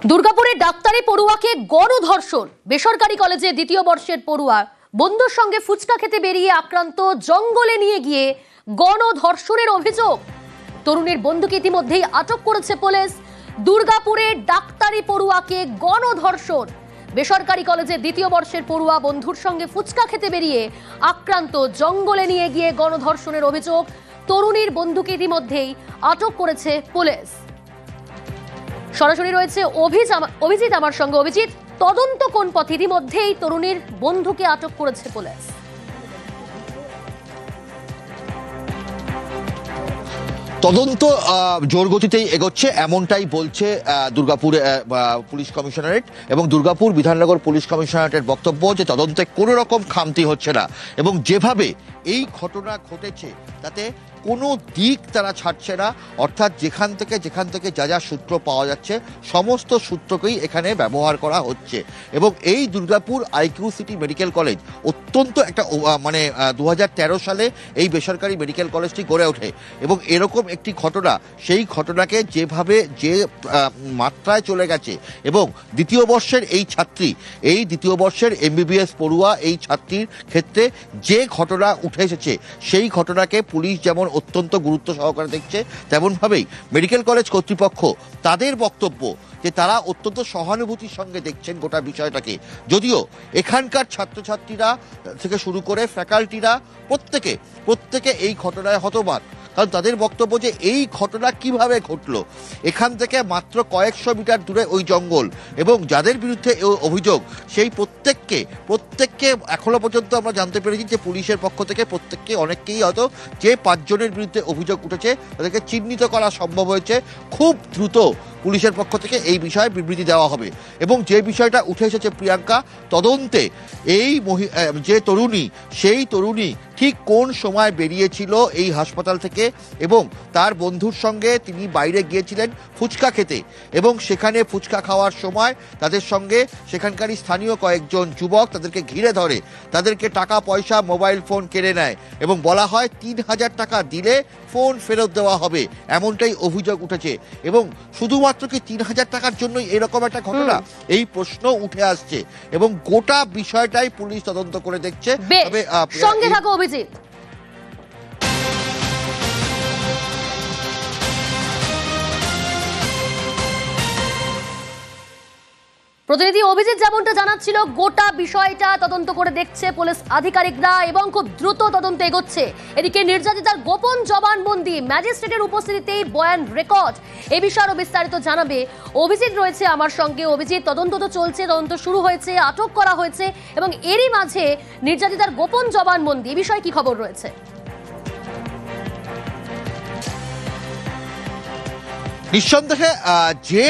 দুর্গাপুরে ডাক্তারি পড়ুয়াকে গণধর্ষণ। বেসরকারি কলেজে দ্বিতীয় বর্ষের পড়ুয়া বন্ধুর সঙ্গে ফুচকা খেতে বেরিয়ে আক্রান্ত, জঙ্গলে নিয়ে গিয়ে গণধর্ষণের অভিযোগ। তরুণীর বন্ধুকে ইতিমধ্যেই আটক করেছে পুলিশ। দুর্গাপুরে ডাক্তারি পড়ুয়াকে গণধর্ষণ। বেসরকারি কলেজে দ্বিতীয় বর্ষের পড়ুয়া বন্ধুর সঙ্গে ফুচকা খেতে বেরিয়ে আক্রান্ত, জঙ্গলে নিয়ে গিয়ে গণধর্ষণের অভিযোগ। তরুণীর বন্ধুকে ইতিমধ্যেই আটক করেছে পুলিশ। সরাসরি রয়েছে অভিজিৎ আমার সঙ্গে। অভিজিৎ, তদন্ত কোন পথে? ইতিমধ্যেই তরুণীর বন্ধুকে আটক করেছে পুলিশ। তদন্ত জোর গতিতেই এগোচ্ছে, এমনটাই বলছে দুর্গাপুর পুলিশ কমিশনারেট এবং দুর্গাপুর বিধাননগর পুলিশ কমিশনারেটের বক্তব্য যে তদন্তে কোনো রকম খামতি হচ্ছে না এবং যেভাবে এই ঘটনা ঘটেছে তাতে কোনো দিক তারা ছাড়ছে না। অর্থাৎ যেখান থেকে যা যা সূত্র পাওয়া যাচ্ছে সমস্ত সূত্রকেই এখানে ব্যবহার করা হচ্ছে এবং এই Durgapur IQ city medical college অত্যন্ত একটা 2013 সালে এই বেসরকারি মেডিকেল কলেজটি গড়ে ওঠে এবং এরকম একটি ঘটনা, সেই ঘটনাকে যেভাবে যে মাত্রায় চলে গেছে এবং দ্বিতীয় বর্ষের এই দ্বিতীয় বর্ষের MBBS পড়ুয়া এই ছাত্রীর ক্ষেত্রে যে ঘটনা উঠে এসেছে সেই ঘটনাকে পুলিশ যেমন অত্যন্ত গুরুত্ব সহকারে দেখছে, তেমনভাবেই মেডিকেল কলেজ কর্তৃপক্ষ তাদের বক্তব্য যে তারা অত্যন্ত সহানুভূতির সঙ্গে দেখছেন গোটা বিষয়টাকে। যদিও এখানকার ছাত্রছাত্রীরা থেকে শুরু করে ফ্যাকাল্টিরা প্রত্যেকে এই ঘটনায় হতবাক, কারণ তাদের বক্তব্য যে এই ঘটনা কিভাবে ঘটলো। এখান থেকে মাত্র কয়েকশো মিটার দূরে ওই জঙ্গল এবং যাদের বিরুদ্ধে অভিযোগ সেই প্রত্যেককে এখনো পর্যন্ত আমরা জানতে পেরেছি যে পুলিশের পক্ষ থেকে অনেককেই হয়তো যে 5 জনের বিরুদ্ধে অভিযোগ উঠেছে তাদেরকে চিহ্নিত করা সম্ভব হয়েছে। খুব দ্রুত পুলিশের পক্ষ থেকে এই বিষয়ে বিবৃতি দেওয়া হবে এবং যে বিষয়টা উঠে এসেছে প্রিয়াঙ্কা, তদন্তে এই যে তরুণী, সেই তরুণী ঠিক কোন সময় বেরিয়েছিল এই হাসপাতাল থেকে এবং তার বন্ধুর সঙ্গে তিনি বাইরে গিয়েছিলেন ফুচকা খেতে এবং সেখানে ফুচকা খাওয়ার সময় তাদের সঙ্গে সেখানকারই স্থানীয় কয়েকজন যুবক তাদেরকে ঘিরে ধরে, তাদেরকে টাকা পয়সা মোবাইল ফোন কেড়ে নেয় এবং বলা হয় 3000 টাকা দিলে ফোন ফেরত দেওয়া হবে, এমনটাই অভিযোগ উঠেছে। এবং শুধুমাত্র কি 3000 টাকার জন্যই এরকম একটা ঘটনা, এই প্রশ্ন উঠে আসছে এবং গোটা বিষয়টাই পুলিশ তদন্ত করে দেখছে। তবে সঙ্গে থাকো অভিজিৎ। প্রতিনিধি অভিজিৎ যেমনটা জানাচ্ছিল, গোটা বিষয়টা তদন্ত করে দেখছে পুলিশ আধিকারিকরা এবং খুব দ্রুত তদন্ত এগোচ্ছে। এদিকে নির্যাতিতার গোপন জবানবন্দি, ম্যাজিস্ট্রেটের উপস্থিতিতেই বয়ান রেকর্ড, এ বিষয়ে আরো বিস্তারিত জানাবে অভিজিৎ রয়েছে আমার সঙ্গে। অভিজিৎ, তদন্ত তো চলছে, তদন্ত শুরু হয়েছে, আটক করা হয়েছে এবং এরই মাঝে নির্যাতিতার গোপন জবানবন্দি, এ বিষয়ে কি খবর রয়েছে? নিঃসন্দেহে যে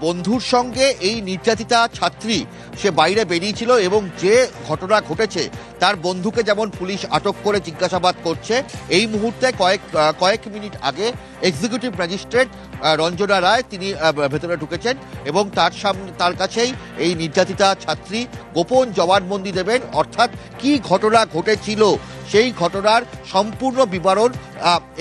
বন্ধুর সঙ্গে এই নির্যাতিতা ছাত্রী সে বাইরে বেরিয়েছিল এবং যে ঘটনা ঘটেছে তার বন্ধুকে যেমন পুলিশ আটক করে জিজ্ঞাসাবাদ করছে, এই মুহূর্তে কয়েক মিনিট আগে এক্সিকিউটিভ ম্যাজিস্ট্রেট রঞ্জনা রায় তিনি ভেতরে ঢুকেছেন এবং তার কাছেই এই নির্যাতিতা ছাত্রী গোপন জবানবন্দি দেবেন। অর্থাৎ কি ঘটনা ঘটেছিল সেই ঘটনার সম্পূর্ণ বিবরণ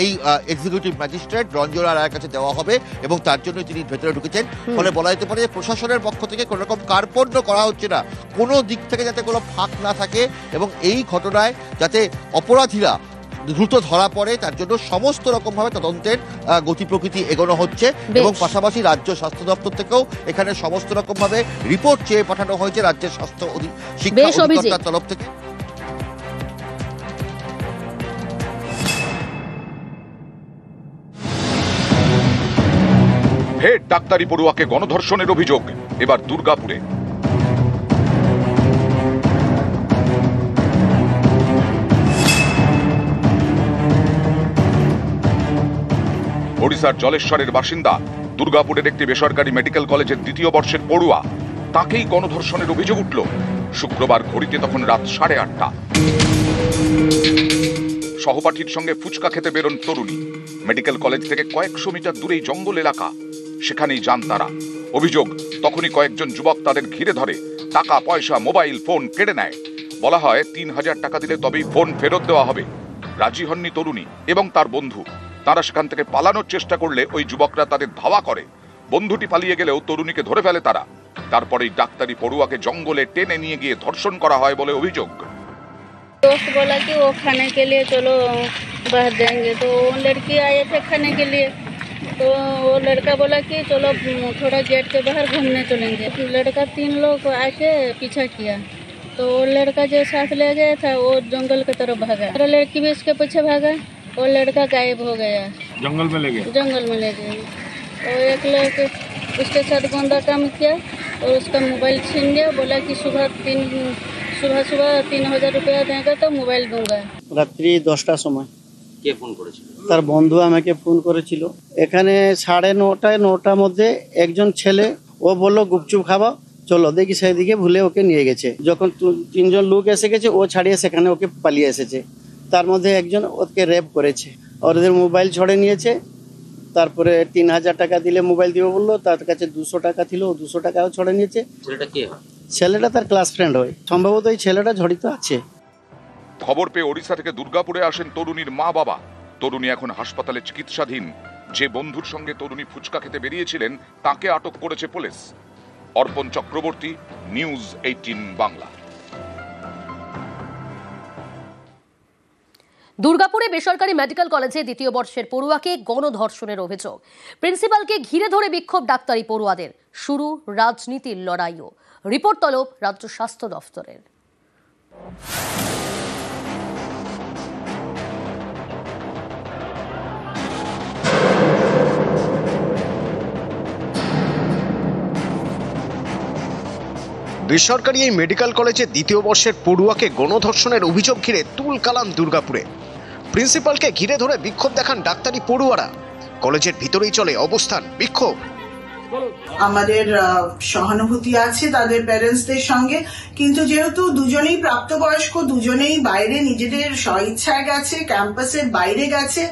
এই এক্সিকিউটিভ ম্যাজিস্ট্রেট রঞ্জনা রায়ের কাছে দেওয়া হবে এবং তার জন্য তিনি ভেতরে ঢুকেছেন। ফলে বলা যেতে পারে প্রশাসনের পক্ষ থেকে কোনো রকম কার্পণ্য করা হচ্ছে না, কোনো দিক থেকে যাতে কোনো ফাঁক না থাকে এবং এই ঘটনায় যাতে অপরাধীরা দ্রুত ধরা পড়ে তার জন্য সমস্ত রকম ভাবে তদন্তের গতি প্রকৃতি এগোনো হচ্ছে এবং পাশাপাশি রাজ্য স্বাস্থ্য দপ্তর থেকেও এখানে সমস্ত রকম ভাবে রিপোর্ট চেয়ে পাঠানো হয়েছে রাজ্যের স্বাস্থ্য শিক্ষা অধিদপ্তরের তরফ থেকে। ফের ডাক্তারি পড়ুয়াকে গণধর্ষণের অভিযোগ এবার দুর্গাপুরে। ওড়িশার জলেশ্বরের বাসিন্দা, দুর্গাপুরের একটি বেসরকারি মেডিকেল কলেজের দ্বিতীয় বর্ষের পড়ুয়া, তাকেই গণধর্ষণের অভিযোগ উঠল। শুক্রবার ঘড়িতে তখন রাত 8:30। সহপাঠীর সঙ্গে ফুচকা খেতে বেরোন তরুণী। মেডিকেল কলেজ থেকে কয়েকশো মিটার দূরেই জঙ্গল এলাকা, সেখানেই যান তারা। অভিযোগ, তখনই কয়েকজন যুবক তাদের ঘিরে ধরে, টাকা পয়সা মোবাইল ফোন কেড়ে নেয়। বলা হয় 3000 টাকা দিলে তবেই ফোন ফেরত দেওয়া হবে। রাজি হননি তরুণী এবং তার বন্ধু। তারা সেখান থেকে পালানোর চেষ্টা করলে ওই যুবকরা তাদের ধাওয়া করে। বন্ধুটি পালিয়ে গেলেও তরুণীকে ধরে ফেলে তারা। তারপরেই ডাক্তারি পড়ুয়াকে জঙ্গলে টেনে নিয়ে গিয়ে ধর্ষণ করা হয় বলে অভিযোগ। दोस्त बोला कि वो खाने के लिए चलो बाहर जाएंगे, तो वो लड़की आए थे खाने के लिए, तो वो लड़का बोला कि चलो थोड़ा गेट के बाहर घूमने चलेंगे। लड़का 3 लोग आके पीछा किया, तो वो लड़का जो साथ ले गया था वो जंगल की तरफ भागा, और लड़की भी उसके पीछे भागा। वो लड़का गायब हो गया, जंगल में ले गए। और एक लोग उसके साथ गंदा काम किया और उसका मोबाइल छीन लिया। बोला कि सुबह 3000 रुपया देगा तो মোবাইল दूंगा। রাত্রি 10টার সময় কে ফোন করেছিল? তার বন্ধু আমাকে ফোন করেছিল। এখানে 9:30-9টার মধ্যে একজন ছেলে ও বললো গুপচুপ খাবা, চলো দেখি, সেদিকে ভুলে ওকে নিয়ে গেছে। যখন 3জন লোক এসে গেছে ও ছাড়িয়ে সেখানে ওকে পালিয়ে এসেছে। তার মধ্যে একজন ওকে রেপ করেছে, ওদের মোবাইল ছড়ে নিয়েছে। তারপরে 3000 টাকা দিলে মোবাইল দিবে বললো, তার কাছে 200 টাকা ছিল, ও 200 টাকাও ছড়ে নিয়েছে। ছেলেটা কে হয়? ছেলেটা তার ক্লাস ফ্রেন্ড হয়, সম্ভবত এই ছেলেটা জড়িত আছে। খবর পেয়ে ওড়িশা থেকে দুর্গাপুরে আসেন তরুণীর মা বাবা। তরুণী এখন হাসপাতালে চিকিৎসাধীন। যে বন্ধুর সঙ্গে তরুণী ফুচকা খেতে বেরিয়েছিলেন তাকে আটক করেছে পুলিশ। অর্পণ চক্রবর্তী, নিউজ 18 বাংলা। দুর্গাপুরে বেসরকারি মেডিকেল কলেজে দ্বিতীয় বর্ষের পড়ুয়াকে গণধর্ষণের অভিযোগ। প্রিন্সিপালকে ঘিরে ধরে বিক্ষোভ ডাক্তারি পড়ুয়াদের। শুরু রাজনীতির লড়াইও। রিপোর্ট তলব রাজ্য স্বাস্থ্য দফতরের। বেসরকারি এই মেডিকেল কলেজে দ্বিতীয় বর্ষের পড়ুয়াকে গণধর্ষণের অভিযোগ ঘিরে তুলকালাম দুর্গাপুরে। প্রিন্সিপালকে ঘিরে ধরে বিক্ষোভ দেখান ডাক্তারি পড়ুয়ারা। কলেজের ভিতরেই চলে অবস্থান বিক্ষোভ। আমাদের সহানুভূতি আছে তাদের প্যারেন্টসদের সঙ্গে, কিন্তু যেহেতু দুজনেই প্রাপ্তবয়স্ক, দুজনেই বাইরে নিজেদের স্বইচ্ছায় গেছে, ক্যাম্পাসের বাইরে গেছে,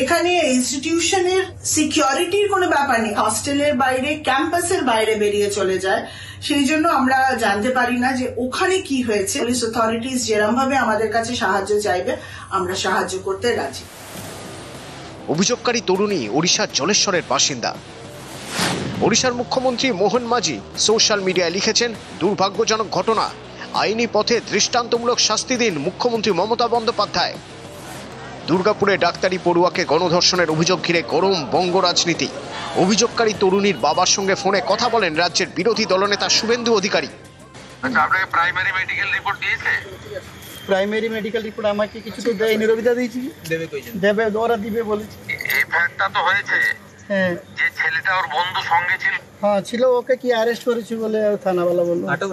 এখানে ইনস্টিটিউশনের সিকিউরিটির কোনো ব্যাপার নেই, হস্টেলের বাইরে ক্যাম্পাসের বাইরে বেরিয়ে চলে যায়, সেই জন্য আমরা জানতে পারি না যে ওখানে কি হয়েছে। পুলিশ অথরিটিস যেরকম ভাবে আমাদের কাছে সাহায্য চাইবে আমরা সাহায্য করতে রাজি। অভিযোগকারী তরুণী ওড়িশার জলেশ্বরের বাসিন্দা। ওড়িশার মুখ্যমন্ত্রী মোহন মাঝি সোশ্যাল মিডিয়ায় লিখেছেন, দুর্ভাগ্যজনক ঘটনা, আইনি পথে দৃষ্টান্তমূলক শাস্তি দিন মুখ্যমন্ত্রী মমতা বন্দ্যোপাধ্যায়। দুর্গাপুরে ডাক্তারি পড়ুয়াকে গণধর্ষণের অভিযোগ ঘিরে গরম বঙ্গ রাজনীতি। অভিযোগকারী তরুণীর বাবার সঙ্গে ফোনে কথা বলেন রাজ্যের বিরোধী দলনেতা শুভেন্দু অধিকারী। আপনাকে প্রাইমারি মেডিকেল রিপোর্ট দিয়েছে? প্রাইমারি মেডিকেল রিপোর্ট আমাকে কিছু তো দেয়নি, রবিদা দিয়েছি। দেবে, ওরা দিবে বলেছে। এফআইআরটা তো হয়েছে। হ্যাঁ, যে ছেলেটা ওর বন্ধু সঙ্গে ছিল? হ্যাঁ ছিল, ওকে কি অ্যারেস্ট করেছে বলে থানাওয়ালা বললো। আটক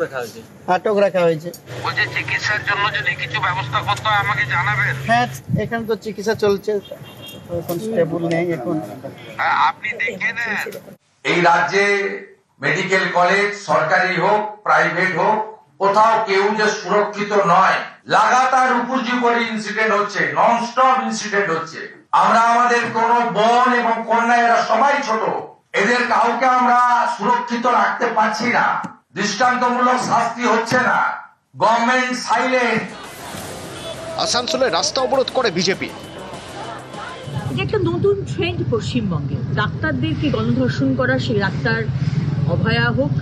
রাখা হয়েছে। বলছে চিকিৎসার জন্য যদি কিছু ব্যবস্থা করতে হয় আমাকে জানাবেন। হ্যাঁ, এখানে তো চিকিৎসা চলছে, এখন স্টেবল নেই এখন। আপনি দেখে নেন। এই রাজ্যে মেডিকেল কলেজ সরকারি হোক প্রাইভেট হোক, কোথাও কেউ যে সুরক্ষিত নয়। লাগাতার উপর্যুপরি ইনসিডেন্ট হচ্ছে, নন স্টপ ইনসিডেন্ট হচ্ছে। আমরা আমাদের কোন বোন এবং কন্যা, এরা সবাই ছোট, এদের কাউকে আমরা সুরক্ষিত রাখতে পারছি না। দৃষ্টান্তমূলক শাস্তি হচ্ছে না, গভর্নমেন্ট সাইলেন্ট। আসানসোলে রাস্তা অবরোধ করে বিজেপি। এটা একটা নতুন ট্রেন্ড পশ্চিমবঙ্গে, ডাক্তারদেরকে গণধর্ষণ করা। সেই ডাক্তার অভয়া হোক,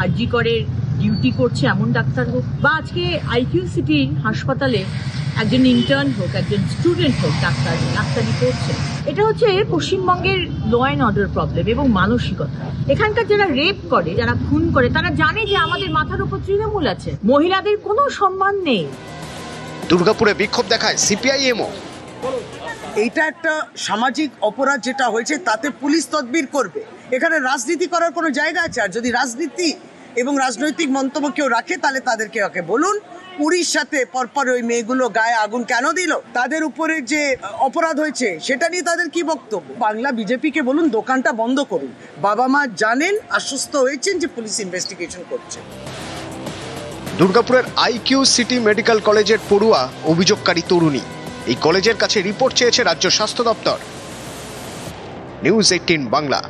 আরজি করে ডিউটি করছে এমন ডাক্তার হোক, বা আজকে আইকিউ সিটি হাসপাতালে একজন ইন্টার্ন হোক, একজন স্টুডেন্ট হোক, ডাক্তারি করছে। এটা হচ্ছে পশ্চিমবঙ্গের ল অ্যান্ড অর্ডার প্রবলেম এবং মানসিকতা। এখানকার যারা রেপ করে, যারা খুন করে, তারা জানে যে আমাদের মাথার উপর তৃণমূল আছে, মহিলাদের কোনো সম্মান নেই। দুর্গাপুরে বিক্ষোভ দেখায় সিপিআইএমও। এইটা একটা সামাজিক অপরাধ যেটা হয়েছে, তাতে পুলিশ তদবির করবে। এখানে রাজনীতি করার কোনো জায়গা আছে? আর যদি রাজনীতি এবং রাজনৈতিক মন্তব্য কেউ রাখে তাহলে তাদেরকে বলুন, উড়িষ্যাতে পরপর ওই মেয়েগুলো গায়ে আগুন কেন দিল, তাদের উপরে যে অপরাধ হয়েছে সেটা নিয়ে তাদের কি বক্তব্য? বাংলা বিজেপিকে বলুন দোকানটা বন্ধ করুন। বাবা মা জানেন, আশ্বস্ত হয়েছেন যে পুলিশ ইনভেস্টিগেশন করছে। দুর্গাপুরের আইকিউ সিটি মেডিকেল কলেজের পড়ুয়া অভিযোগকারী তরুণী। এই কলেজের কাছে রিপোর্ট চেয়েছে রাজ্য স্বাস্থ্য দপ্তর। নিউজ 18 বাংলা।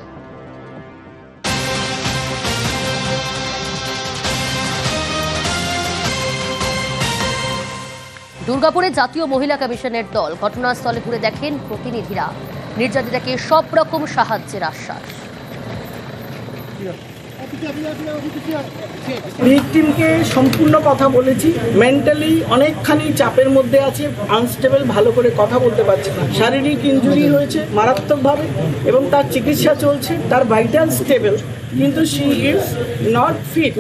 দুর্গাপুরে জাতীয় মহিলা কমিশনের দল ঘটনাস্থলে ঘুরে দেখেন প্রতিনিধিরা। নির্যাতিতাকে সব রকম সাহায্যের আশ্বাস। ভিকটিমকে সম্পূর্ণ কথা বলেছি, মেন্টালি অনেকখানি চাপের মধ্যে আছে, আনস্টেবল, ভালো করে কথা বলতে পারছে না, শারীরিক ইনজুরি হয়েছে মারাত্মকভাবে এবং তার চিকিৎসা চলছে, তার ভাইটাল স্টেবল, কিন্তু শি ইজ নট ফিট,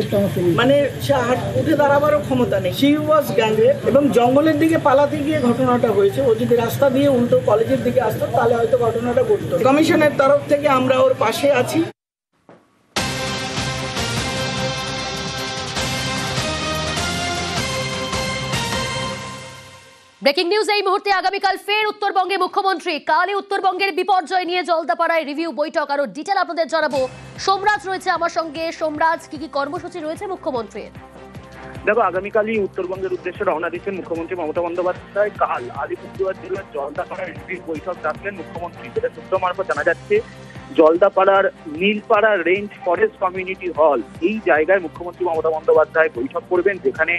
মানে সে উঠে দাঁড়াবারও ক্ষমতা নেই। শি ওয়াজ গ্যাংরেপ এবং জঙ্গলের দিকে পালাতে গিয়ে ঘটনাটা হয়েছে। ও যদি রাস্তা দিয়ে উল্টো কলেজের দিকে আসতো তাহলে হয়তো ঘটনাটা ঘটতো। কমিশনের তরফ থেকে আমরা ওর পাশে আছি। ব্রেকিং নিউজ এই মুহূর্তে। আগামীকাল ফের উত্তরবঙ্গে মুখ্যমন্ত্রী। কালই উত্তরবঙ্গের বিপর্যয় নিয়ে জলদাপাড়ায় রিভিউ বৈঠক, আরো ডিটেল আপনাদের জানাবো। সোমরাজ রয়েছে আমার সঙ্গে। সোমরাজ, কি কি কর্মসূচি রয়েছে মুখ্যমন্ত্রীর? দেখো, আগামীকালই উত্তরবঙ্গের উদ্দেশ্যে রওনা দিচ্ছেন মুখ্যমন্ত্রী মমতা বন্দ্যোপাধ্যায়। কাল আলিপুরদুয়ার জেলার জলদাপাড়ার রিভিউ বৈঠক ডাকলেন মুখ্যমন্ত্রী। যেটা সূত্র মারফত জানা যাচ্ছে, জলদাপাড়ার Nilpara range forest community hall, এই জায়গায় মুখ্যমন্ত্রী মমতা বন্দ্যোপাধ্যায় বৈঠক করবেন, যেখানে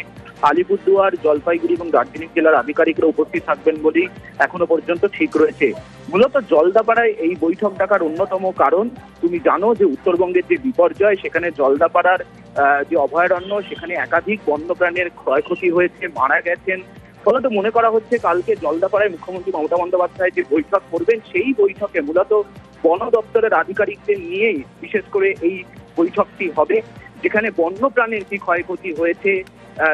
আলিপুরদুয়ার, জলপাইগুড়ি এবং দার্জিলিং জেলার আধিকারিকরা উপস্থিত থাকবেন বলেই এখনো পর্যন্ত ঠিক রয়েছে। মূলত জলদাপাড়ায় এই বৈঠক ডাকার অন্যতম কারণ, তুমি জানো যে উত্তরবঙ্গের যে বিপর্যয়, সেখানে জলদাপাড়ার যে অভয়ারণ্য, সেখানে একাধিক বন্যপ্রাণীর ক্ষয়ক্ষতি হয়েছে, মারা গেছেন। ফলত মনে করা হচ্ছে কালকে জলদাপাড়ায় মুখ্যমন্ত্রী মমতা বন্দ্যোপাধ্যায় যে বৈঠক করবেন, সেই বৈঠকে মূলত বন দপ্তরের আধিকারিকদের নিয়েই বিশেষ করে এই বৈঠকটি হবে, যেখানে বন্যপ্রাণীর কি ক্ষয়ক্ষতি হয়েছে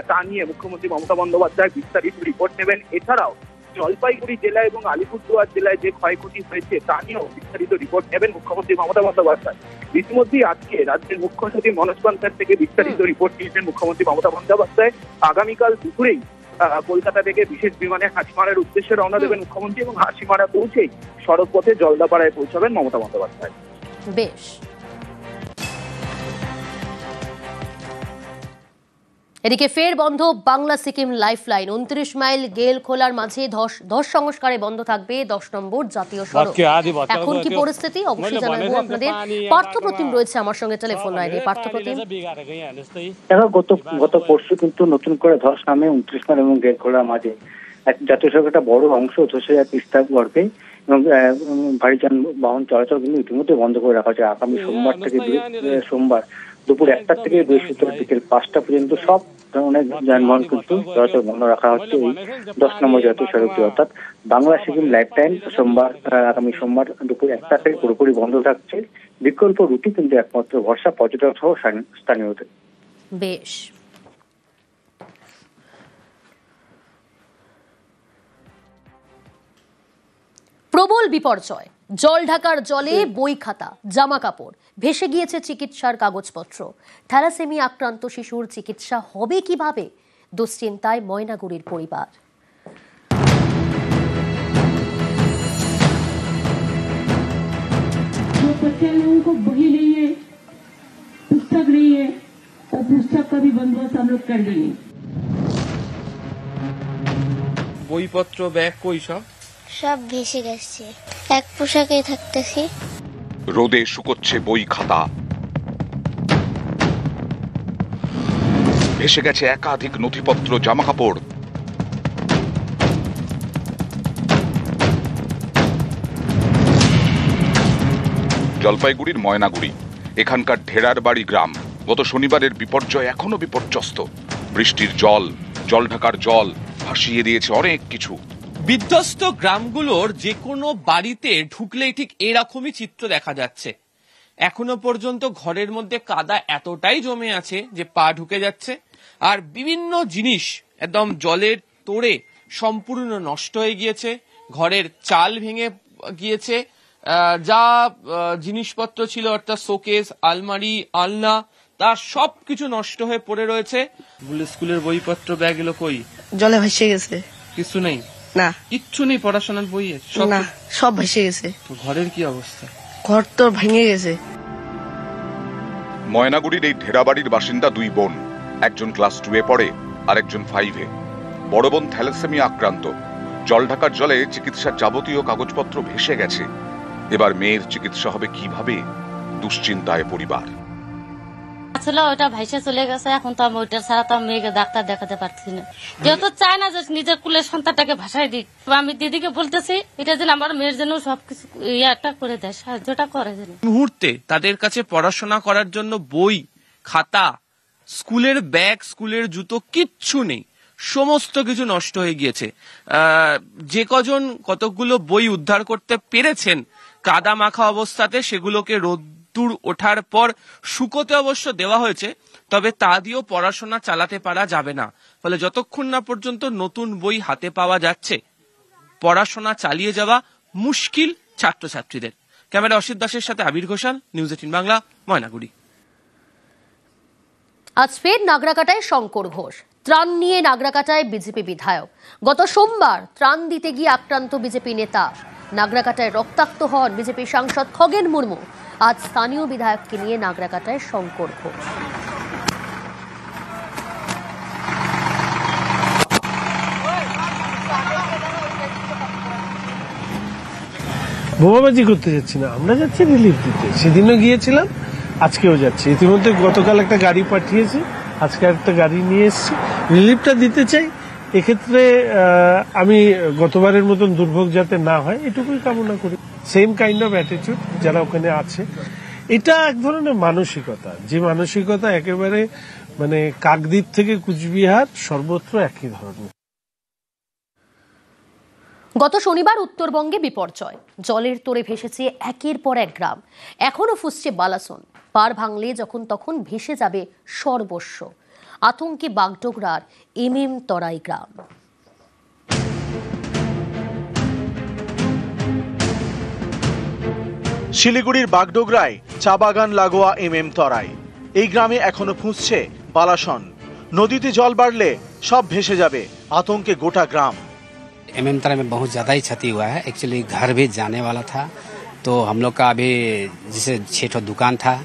তা নিয়ে মুখ্যমন্ত্রী মমতা বন্দ্যোপাধ্যায় বিস্তারিত রিপোর্ট নেবেন। এছাড়াও জলপাইগুড়ি জেলা এবং আলিপুরদুয়ার জেলায় যে ক্ষয়ক্ষতি হয়েছে তা নিয়েও বিস্তারিত রিপোর্ট নেবেন মুখ্যমন্ত্রী মমতা বন্দ্যোপাধ্যায়। ইতিমধ্যেই আজকে রাজ্যের মুখ্য সচিব মনোজ পান্থার থেকে বিস্তারিত রিপোর্ট নিয়েছেন মুখ্যমন্ত্রী মমতা বন্দ্যোপাধ্যায়। আগামীকাল দুপুরেই কলকাতা থেকে বিশেষ বিমানে হাসিমারার উদ্দেশ্যে রওনা দেবেন মুখ্যমন্ত্রী এবং হাসিমারা পৌঁছেই সড়ক পথে জলদাপাড়ায় পৌঁছাবেন মমতা বন্দ্যোপাধ্যায়। বেশ। এদিকে ফের বন্ধ বাংলা সিকিম লাইফলাইন। 29 মাইল গেল খোলার মাঝে ধস সংস্কারে বন্ধ থাকবে 10 নম্বর জাতীয় সড়ক। এখন কি পরিস্থিতি অবশ্যই জানাবো আপনাদের। পার্থপ্রতিম রয়েছে আমার সঙ্গে টেলিফোন লাইনে। পার্থপ্রতিম, গত পরশু কিন্তু নতুন করে ধস নামে 29 মাইল এবং গেল খোলার মাঝে এক জাতীয় সড়কের একটা বড় অংশ ধসে যায় তিস্তার গর্ভে এবং ভারী যানবাহন চলাচল কিন্তু ইতিমধ্যে বন্ধ করে রাখা হয়েছে। আগামী সোমবার থেকে সোমবার দুপুর 1টা থেকে বৃহস্পতিবার বিকেল 5টা পর্যন্ত সব ধরনের যানবাহন কিন্তু চলাচল বন্ধ রাখা হচ্ছে এই 10 নম্বর জাতীয় সড়কটি, অর্থাৎ বাংলা সিকিম লাইফলাইন আগামী সোমবার দুপুর 1টা থেকে পুরোপুরি বন্ধ থাকছে। বিকল্প রুটি কিন্তু একমাত্র ভরসা পর্যটক সহ স্থানীয়দের। বেশ। প্রবল বিপর্যয়, জল ঢাকার জলে বই খাতা, জামা কাপড় ভেসে গিয়েছে চিকিৎসার কাগজপত্র। থ্যালাসেমিয়া আক্রান্ত শিশুর চিকিৎসা হবে কিভাবে, দুশ্চিন্তায় ময়নাগুড়ির পরিবার। বইপত্র, ব্যাগ কই সব ভেসে গেছে। এক পোশাকে থাকতেছি। রোদে শুকোচ্ছে বই খাতা, ভেসে গেছে একাধিক নথিপত্র, জামা কাপড়। জলপাইগুড়ির ময়নাগুড়ি, এখানকার ঢেরার বাড়ি গ্রাম। গত শনিবারের বিপর্যয় এখনো বিপর্যস্ত। বৃষ্টির জল ঢাকার জল ভাসিয়ে দিয়েছে অনেক কিছু। বিধ্বস্ত গ্রামগুলোর যে কোনো বাড়িতে ঢুকলেই ঠিক এরকমই চিত্র দেখা যাচ্ছে। এখনো পর্যন্ত ঘরের মধ্যে কাদা এতটাই জমে আছে যে পা ঢুকে যাচ্ছে, আর বিভিন্ন জিনিস একদম জলের তোড়ে সম্পূর্ণ নষ্ট হয়ে গিয়েছে। ঘরের চাল ভেঙে গিয়েছে, যা জিনিসপত্র ছিল অর্থাৎ শোকেস, আলমারি, আলনা, তা সবকিছু নষ্ট হয়ে পড়ে রয়েছে। স্কুলের বইপত্র, ব্যাগ এলো কই? জলে ভেসে গেছে। কিছু নেই? না, কিচ্ছু নেই পড়াশোনার বইয়ে? না, সব ভেসে গেছে। ঘরের কি অবস্থা? ঘর তো ভেঙে গেছে। ময়নাগুড়ির এই ঢেরাবাড়ির বাসিন্দা দুই বোন, একজন ক্লাস 2-এ পড়ে, আরেকজন 5-এ। বড় বোন থ্যালাসেমিয়া আক্রান্ত। জল ঢাকার জলে চিকিৎসার যাবতীয় কাগজপত্র ভেসে গেছে। এবার মেয়ের চিকিৎসা হবে কিভাবে, দুশ্চিন্তায় পরিবার। ছিল ওটা ভাইসে চলে গেছে, এখন তো আমি ওইটা ছাড়া তো মেয়েকে ডাক্তার দেখাতে পারছি না। কেউ তো চায় না যে নিজের কুলের সন্তানটাকে ভাসায় দিক। আমি দিদিকে বলতেছি এটা যেন আমার মেয়ের জন্য সবকিছু ইয়াটা করে দেয়, সাহায্যটা করে দেয়। মুহূর্তে তাদের কাছে পড়াশোনা করার জন্য বই, খাতা, স্কুলের ব্যাগ, স্কুলের জুতো কিচ্ছু নেই, সমস্ত কিছু নষ্ট হয়ে গিয়েছে। যে কজন কতগুলো বই উদ্ধার করতে পেরেছেন কাদা মাখা অবস্থাতে, সেগুলোকে রোদ্দুর ওঠার পর শুকোতে অবশ্য দেওয়া হয়েছে, তবে তা দিয়েও পড়াশোনা চালাতে পারা যাবে না। ফলে যতক্ষণ না পর্যন্ত নতুন বই হাতে পাওয়া যাচ্ছে, পড়াশোনা চালিয়ে যাওয়া মুশকিল ছাত্রছাত্রীদের। ক্যামেরা অসিত দাসের সাথে আবির ঘোষাল, নিউজ 18 বাংলা, ময়নাগুড়ি। আজ ফের নাগরাকাটায় শঙ্কর ঘোষ। ত্রাণ নিয়ে নাগরাকাটায় বিজেপি বিধায়ক। গত সোমবার ত্রাণ দিতে গিয়ে আক্রান্ত বিজেপি নেতা। নাগরাকাটায় রক্তাক্ত হন বিজেপি সাংসদ খগেন মুর্মু। আজ স্থানীয় বিধায়ককে নিয়ে নাগরাকাটায় শঙ্কর ঘোষ। বোমাবাজি করতে যাচ্ছি না, আমরা যাচ্ছি রিলিফ দিতে। সেদিনও গিয়েছিলাম, আজকেও যাচ্ছি। ইতিমধ্যে গতকাল একটা গাড়ি পাঠিয়েছি, আজকে একটা গাড়ি নিয়ে এসেছি, রিলিফটা দিতে চাই। এক্ষেত্রে আমি গতবারের মতন দুর্ভোগ যাতে না হয় এটুকুই কামনা করি। সেম কাইন্ড অফ অ্যাটিটিউড যারা ওখানে আছে, এটা এক ধরনের মানসিকতা, যে মানসিকতা একেবারে মানে কাকদ্বীপ থেকে কুচবিহার সর্বত্র একই ধরনের। গত শনিবার উত্তরবঙ্গে বিপর্যয়। জলের তোড়ে ভেসেছে একের পর এক গ্রাম। এখনো ফুসছে বালাসন। পার ভাঙলে যখন তখন ভেসে যাবে সর্বস্ব। আতঙ্কে বাগডোগরার MM তরাই গ্রাম। শিলিগুড়ির বাগডোগরায় চা বাগান লাগোয়া MM তরাই। এই গ্রামে এখনো ফুঁসছে বালাসন। নদীতে জল বাড়লে সব ভেসে যাবে, আতঙ্কে গোটা গ্রাম। MM तराई में बहुत ज़्यादा ही क्षति हुआ है। एक्चुअली घर भी जाने वाला था, तो हम लोग का अभी जैसे 6 दुकान था,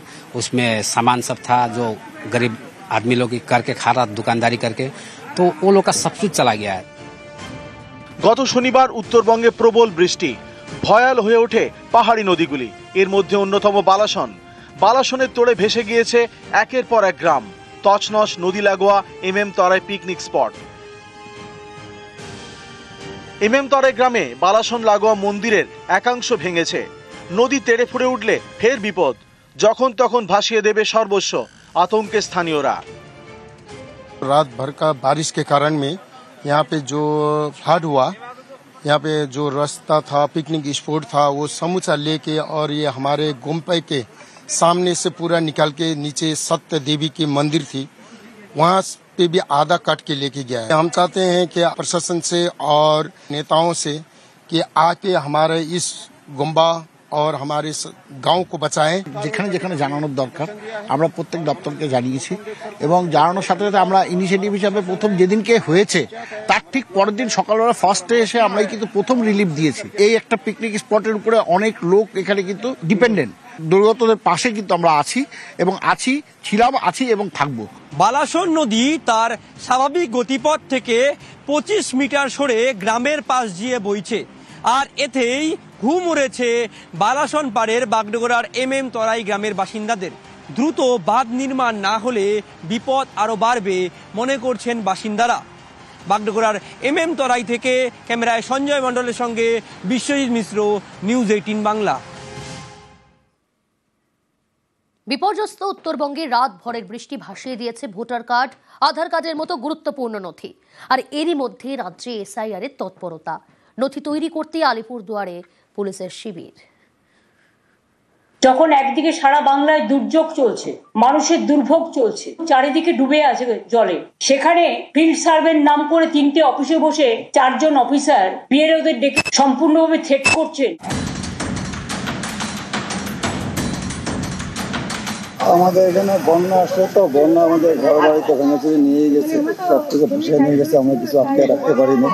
उसमें सामान सब था जो गरीब आदमी लोग करके खा रहा, दुकानदारी करके, तो वो लोग का सब कुछ चला गया है। গত শনিবার উত্তরবঙ্গে প্রবল বৃষ্টি, ভয়াল হয়ে ওঠে পাহাড়ি নদীগুলি। এর মধ্যে অন্যতম বালাসন। বালাসনের তোড়ে ভেসে গিয়েছে একের পর এক গ্রাম। তছনছ নদী লাগোয়া MM তরাই পিকনিক স্পট। MM তরাই গ্রামে বালাসন লাগোয়া মন্দিরের একাংশ ভেঙেছে। নদী তেড়ে ফুড়ে উঠলে ফের বিপদ, যখন তখন ভাসিয়ে দেবে সর্বস্ব। आतंक स्थानीय रात भर का बारिश के कारण में यहाँ पे जो फ्लड हुआ, यहाँ पे जो रास्ता था, पिकनिक स्पॉट था, वो समूचा लेके और ये हमारे गोमपै के सामने से पूरा निकाल के नीचे सत्य देवी की मंदिर थी, वहाँ पे भी आधा काट के लेके गया है। हम चाहते हैं कि प्रशासन से और नेताओं से कि आके हमारे इस गोम्बा और हमारे गांव को बचाएं। যেখানে যেখানে জানানোর দরকার আমরা প্রত্যেক দপ্তরকে জানিয়েছি এবং জানানোর সাথে সাথে আমরা ইনিশিয়েটিভ হিসাবে প্রথম যেদিনকে হয়েছে তার ঠিক পরের দিন সকালবেলা ফার্স্টে এসে আমরাই কিন্তু প্রথম রিলিফ দিয়েছি। এই একটা পিকনিক স্পটের উপরে অনেক লোক এখানে কিন্তু ডিপেন্ডেন্ট, দুর্গতদের পাশে কিন্তু আমরা আছি এবং আছি এবং থাকবো। বালাসন নদী তার স্বাভাবিক গতিপথ থেকে 25 মিটার সরে গ্রামের পাশ দিয়ে বইছে, আর এতেই ঘুম উড়েছে বালাসন পাড়ের বাগডোগরার MM তরাই গ্রামের বাসিন্দাদের। দ্রুত বাঁধ নির্মাণ না হলে বিপদ আরো বাড়বে মনে করছেন বাসিন্দারা। বাগডোগরার MM তরাই থেকে ক্যামেরায় সঞ্জয় মণ্ডলের সঙ্গে বিশ্বজিৎ মিশ্র, নিউজ 18 বাংলা। বিপর্যস্ত উত্তরবঙ্গে রাত ভরের বৃষ্টি ভাসিয়ে দিয়েছে ভোটার কার্ড, আধার কার্ডের মতো গুরুত্বপূর্ণ নথি। আর এরই মধ্যে রাজ্যে SIR এর তৎপরতা। নথি তৈরি করতে আলিপুরদুয়ারে পুলিশের শিবির। যখন একদিকে সারা বাংলায় দুর্যোগ চলছে, মানুষের দুর্ভোগ চলছে, চারিদিকে ডুবে আছে জলে, সেখানে ফিল্ড সার্ভের নাম করে 3টে অফিসে বসে 4 জন অফিসার বিএলওদের ডেকে সম্পূর্ণভাবে থ্রেট করছেন। আমাদের এখানে বন্যা আসছে, তো বন্যা আমাদের ঘর বাড়িতে ভেঙে নিয়ে গেছে, সব থেকে ভেসে নিয়ে গেছে, আমরা কিছু আটকে রাখতে পারিনি।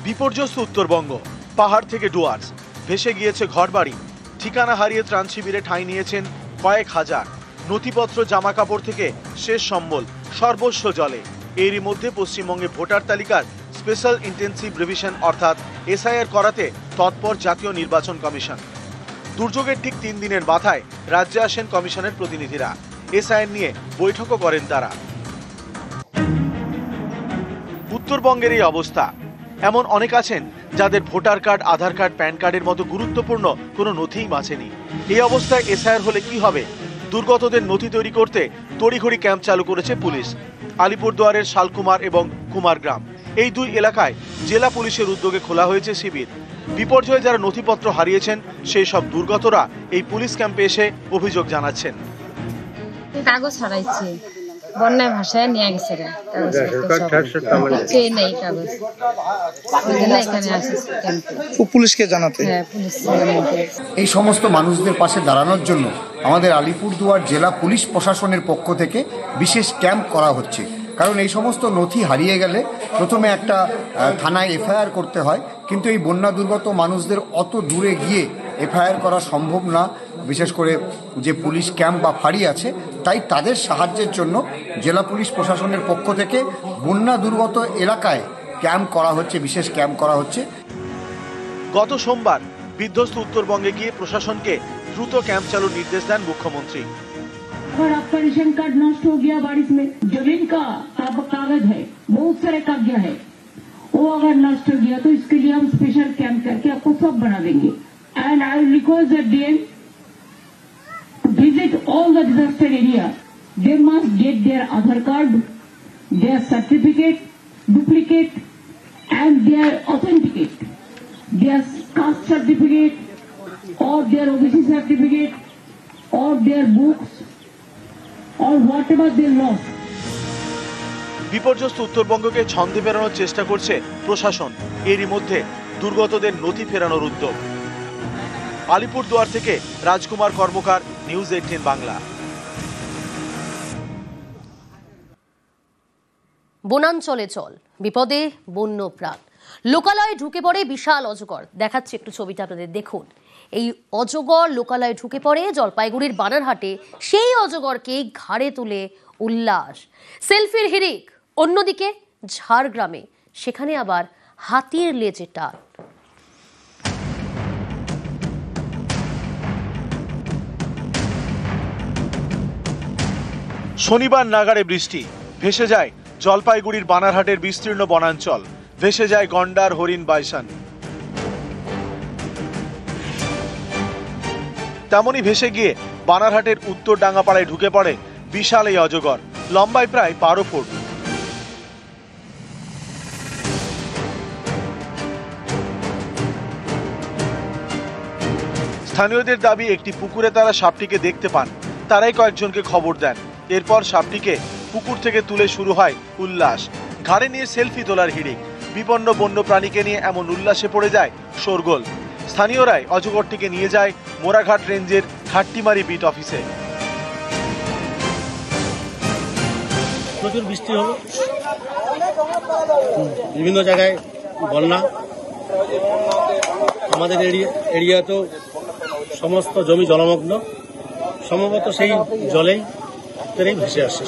বিপর্যস্ত উত্তরবঙ্গ, পাহাড় থেকে ডুয়ার্স, ভেসে গিয়েছে ঘরবাড়ি। ঠিকানা হারিয়ে ত্রাণ শিবিরে ঠাঁই নিয়েছেন কয়েক হাজার। নথিপত্র, জামা কাপড় থেকে শেষ সম্বল, সর্বস্ব জলে। এরই মধ্যে পশ্চিমবঙ্গে ভোটার তালিকার স্পেশাল ইন্টেন্সিভ রিভিশন অর্থাৎ SIR করাতে তৎপর জাতীয় নির্বাচন কমিশন। দুর্যোগের ঠিক 3 দিনের মাথায় রাজ্যে আসেন কমিশনের প্রতিনিধিরা। এসআইএন নিয়ে বৈঠকও করেন তারা। উত্তরবঙ্গের এই অবস্থা। এমন অনেক আছেন যাদের ভোটার কার্ড, আধার কার্ড, প্যান কার্ডের মতো গুরুত্বপূর্ণ কোনো নথিই বাঁচেনি। এই অবস্থায় এসআইআর হলে কি হবে? দুর্গতদের নথি তৈরি করতে তড়িঘড়ি ক্যাম্প চালু করেছে পুলিশ। আলিপুরদুয়ারের শালকুমার এবং কুমারগ্রাম এই 2 এলাকায় জেলা পুলিশের উদ্যোগে খোলা হয়েছে শিবির। বিপর্যয়ে যারা নথিপত্র হারিয়েছেন সেই সব দুর্গতরা এই পুলিশ ক্যাম্পে এসে অভিযোগ জানাচ্ছেন। কাগজ হারাইছে, বন্যায় ভাষায় নিয়ে গেছে পুলিশকে জানাতে। এই সমস্ত মানুষদের পাশে দাঁড়ানোর জন্য আমাদের আলিপুরদুয়ার জেলা পুলিশ প্রশাসনের পক্ষ থেকে বিশেষ ক্যাম্প করা হচ্ছে। কারণ এই সমস্ত নথি হারিয়ে গেলে প্রথমে একটা থানায় এফআইআর করতে হয়, কিন্তু এই বন্যা দুর্গত মানুষদের অত দূরে গিয়ে এফআইআর করা সম্ভব না, বিশেষ করে যে পুলিশ ক্যাম্প বা ফাঁড়ি আছে। তাই তাদের সাহায্যের জন্য জেলা পুলিশ প্রশাসনের পক্ষ থেকে বন্যা দুর্গত এলাকায় ক্যাম্প করা হচ্ছে, বিশেষ ক্যাম্প করা হচ্ছে। গত সোমবার বিধ্বস্ত উত্তরবঙ্গে গিয়ে প্রশাসনকে দ্রুত ক্যাম্প চালুর নির্দেশ দেন মুখ্যমন্ত্রী। और आपका रेशन कार्ड नष्ट हो गया बारिश में, जमीन का कागज है, बहुत सारे कागज है, वो अगर नष्ट हो गया तो इसके लिए हम स्पेशल कैंप करके आपको सब बना देंगे। And I will request the DM visit all the disaster area. They must get their Aadhaar card, their certificate, duplicate, and their authenticate, their caste certificate, or their OBC certificate, or their books, or whatever they lost. বিপর্যস্ত উত্তরবঙ্গকে ছন্দে ফেরানোর চেষ্টা করছে প্রশাসন। এরই মধ্যে দুর্গতদের নথি ফেরানোর উদ্যোগ। আলিপুরদুয়ার থেকে রাজকুমার কর্মকার, নিউজ 18 বাংলা। বনাঞ্চলে চল, বিপদে বন্য প্রাণ। লোকালয়ে ঢুকে পড়ে বিশাল অজগর। দেখাচ্ছে একটু ছবিটা আপনাদের, দেখুন। এই অজগর লোকালয়ে ঢুকে পড়ে জলপাইগুড়ির বানারহাটে। সেই অজগরকে ঘাড়ে তুলে উল্লাস, সেলফির হিড়িক। অন্যদিকে ঝাড়গ্রামে, সেখানে আবার হাতির লেজে টান। শনিবার নাগাড়ে বৃষ্টি, ভেসে যায় জলপাইগুড়ির বানারহাটের বিস্তীর্ণ বনাঞ্চল, ভেসে যায় গন্ডার, হরিণ, বাইসন। তেমনই ভেসে গিয়ে বানারহাটের উত্তর ডাঙ্গাপাড়ায় ঢুকে পড়ে বিশাল এই অজগর, লম্বায় প্রায় 12 ফুট। স্থানীয়দের দাবি, একটি পুকুরে তারা সাপটিকে দেখতে পান। তারাই কয়েকজনকে খবর দেন। এরপর সাপটিকে পুকুর থেকে তুলে শুরু হয় উল্লাস। ঘাড়ে নিয়ে সেলফি তোলার হিড়িক। বিপন্ন বন্য প্রাণীকে নিয়ে এমন উল্লাসে পড়ে যায় শোরগোল। স্থানীয়রাই অজগরটিকে নিয়ে যায় মোরাঘাট রেঞ্জের ঘাট্টিমারি বিট অফিসে। প্রচুর বৃষ্টি হলো, বিভিন্ন জায়গায় বন্যা। আমাদের এরিয়াতেও সমস্ত জমি জলমগ্ন, সম্ভবত সেই জলেই ভেসে আসছে।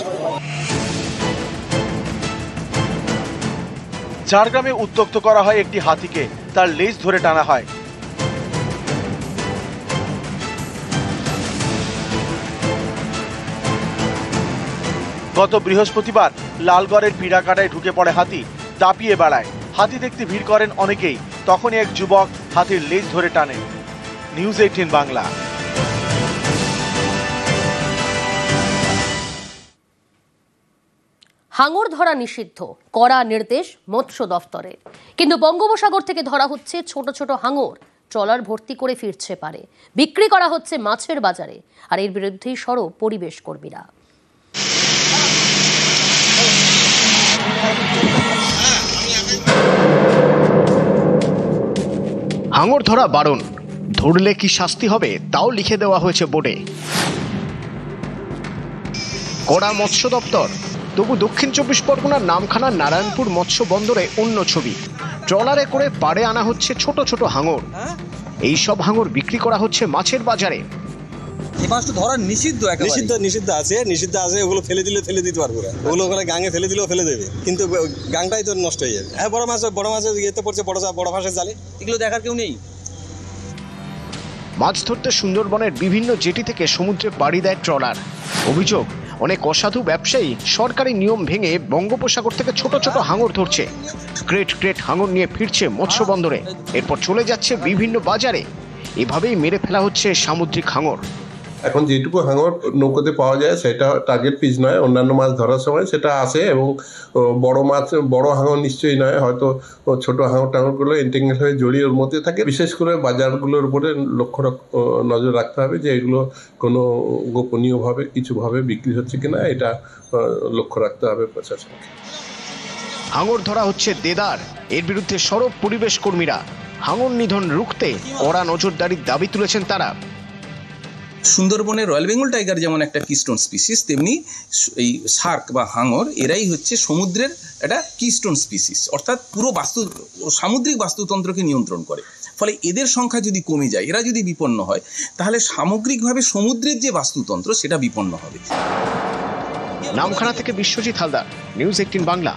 ঝাড়গ্রামে উত্ত্যক্ত করা হয় একটি হাতিকে, তার লেজ ধরে টানা হয়। গত বৃহস্পতিবার লালগড়ের পিড়াকাটায় ঢুকে পড়ে হাতি, দাপিয়ে বেড়ায়। হাতি দেখতে ভিড় করেন অনেকেই। তখনই এক যুবক হাতির লেজ ধরে টানেন। নিউজ 18 বাংলা। হাঙর ধরা নিষিদ্ধ, কড়া নির্দেশ মৎস্য দফতরের। কিন্তু বঙ্গোপসাগর থেকে ধরা হচ্ছে ছোট ছোট হাঙর, ট্রলার ভর্তি করে ফিরছে পারে, বিক্রি করা হচ্ছে মাছের বাজারে। আর এর বিরুদ্ধেই সরব পরিবেশ কর্মীরা। হাঙর ধরা বারণ, ধরলে কি শাস্তি হবে তাও লিখে দেওয়া হয়েছে বোর্ডে। কড়া মৎস্য দপ্তর। তবু দক্ষিণ 24 পরগনার নামখানার নারায়ণপুর মৎস্য বন্দরে অন্য ছবি। ট্রলারে করে পাড়ে আনা হচ্ছে ছোট ছোট হাঙর। এই সব হাঙর বিক্রি করা হচ্ছে মাছের বাজারে। এই মাছটা ধরা নিষিদ্ধ, নিষিদ্ধ আছে। ওগুলো ফেলে দিতে পারবো না। ওগুলো ওখানে গাঙে ফেলে দিলেও ফেলে দেবে, কিন্তু গাংটাই তো নষ্ট হয়ে যাবে। হ্যাঁ, বড় মাছের ইয়েতে পড়ছে, বড় মাছের জালে। এগুলো দেখার কেউ নেই। মাছ ধরতে সুন্দরবনের বিভিন্ন জেটি থেকে সমুদ্রে পাড়ি দেয় ট্রলার। অভিযোগ, অনেক অসাধু ব্যবসায়ী সরকারি নিয়ম ভেঙে বঙ্গোপসাগর থেকে ছোট ছোট হাঙর ধরছে। ক্রেট ক্রেট হাঙর নিয়ে ফিরছে মৎস্য বন্দরে, এরপর চলে যাচ্ছে বিভিন্ন বাজারে। এভাবেই মেরে ফেলা হচ্ছে সামুদ্রিক হাঙর। এখন যেটুকু হাঙর নৌকোতে পাওয়া যায় সেটা টার্গেট পিস নয়, অন্যান্য মাছ ধরার সময় সেটা আসে, এবং বড় মাছ বড় হাঙর নিশ্চয়ই নয়, হয়তো ছোট হাঙর টাঙরগুলো এন্টেঙ্গেল হয়ে জড়িয়ে ওর মধ্যে থাকে। বিশেষ করে বাজারগুলোর উপরে নজর রাখতে হবে যে এগুলো কোনো গোপনীয়ভাবে কিছুভাবে বিক্রি হচ্ছে কিনা, এটা লক্ষ্য রাখতে হবে প্রশাসনকে। হাঙর ধরা হচ্ছে দেদার, এর বিরুদ্ধে সরব পরিবেশ কর্মীরা। হাঙর নিধন রুখতে কড়া নজরদারির দাবি তুলেছেন তারা। সুন্দরবনের রয়্যাল বেঙ্গল টাইগার যেমন একটা কিস্টোন স্পিসিস, তেমনি এই শার্ক বা হাঙর এরাই হচ্ছে সমুদ্রের একটা কিস্টোন স্পিসিস, অর্থাৎ পুরো সামুদ্রিক বাস্তুতন্ত্রকে নিয়ন্ত্রণ করে। ফলে এদের সংখ্যা যদি কমে যায়, এরা যদি বিপন্ন হয়, তাহলে সামগ্রিকভাবে সমুদ্রের যে বাস্তুতন্ত্র সেটা বিপন্ন হবে। নামখানা থেকে বিশ্বজিৎ হালদার, নিউজ 18 বাংলা।